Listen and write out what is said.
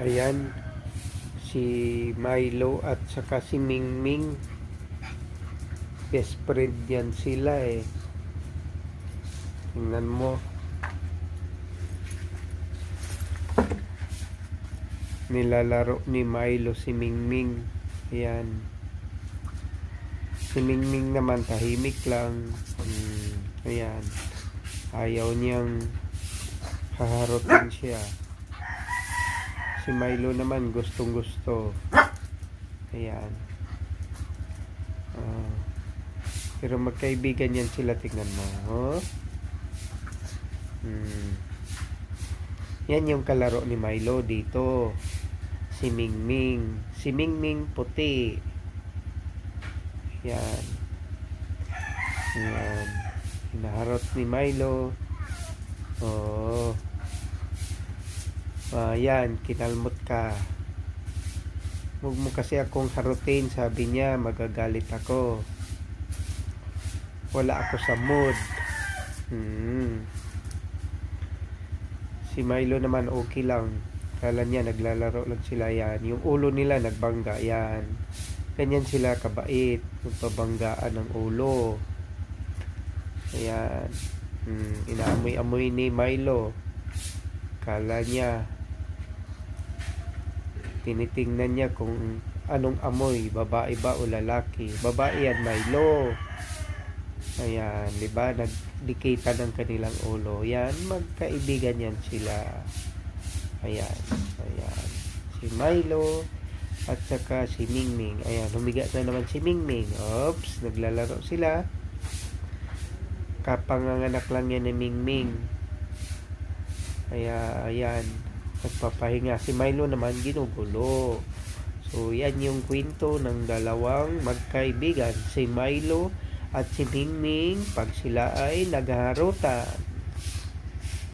Ayan, si Milo at saka si Mingming. Best friend yan sila eh. Tingnan mo. Nilalaro ni Milo si Mingming. Ayan. Si Mingming naman tahimik lang. Ayan. Ayaw niyang haharutin siya. Si Milo naman gustong gusto. Ayan. Pero magkaibigan yan sila, tingnan mo. Oh? Yan yung kalaro ni Milo dito. Si Mingming. Si Mingming puti. Yan. Yan. Hinaharot ni Milo. Oh. Yan, kinalmot ka. Huwag mo kasi akong harutin, sabi niya, magagalit ako. Wala ako sa mood. Si Milo naman okay lang. Kala niya naglalaro lang sila, yan. Yung ulo nila nagbangga, yan. Ganyan sila kabait. Magpabanggaan ng ulo. Ayan. Inaamoy-amoy ni Milo. Kala niya tinitingnan niya kung anong amoy, babae ba o lalaki. Babae yan, Milo. Ayan, di ba? Nagdikitan ng kanilang ulo. Yan, magkaibigan yan sila. Ayan, ayan. Si Milo at saka si Mingming. Ayan, humiga na naman si Mingming. Oops, naglalaro sila. Kapanganganak lang yan ni Mingming. Kaya, ayan, nagpapahinga. Si Milo naman ginugulo. So, yan yung kwento ng dalawang magkaibigan. Si Milo at si Mingming pag sila ay naghaharutan.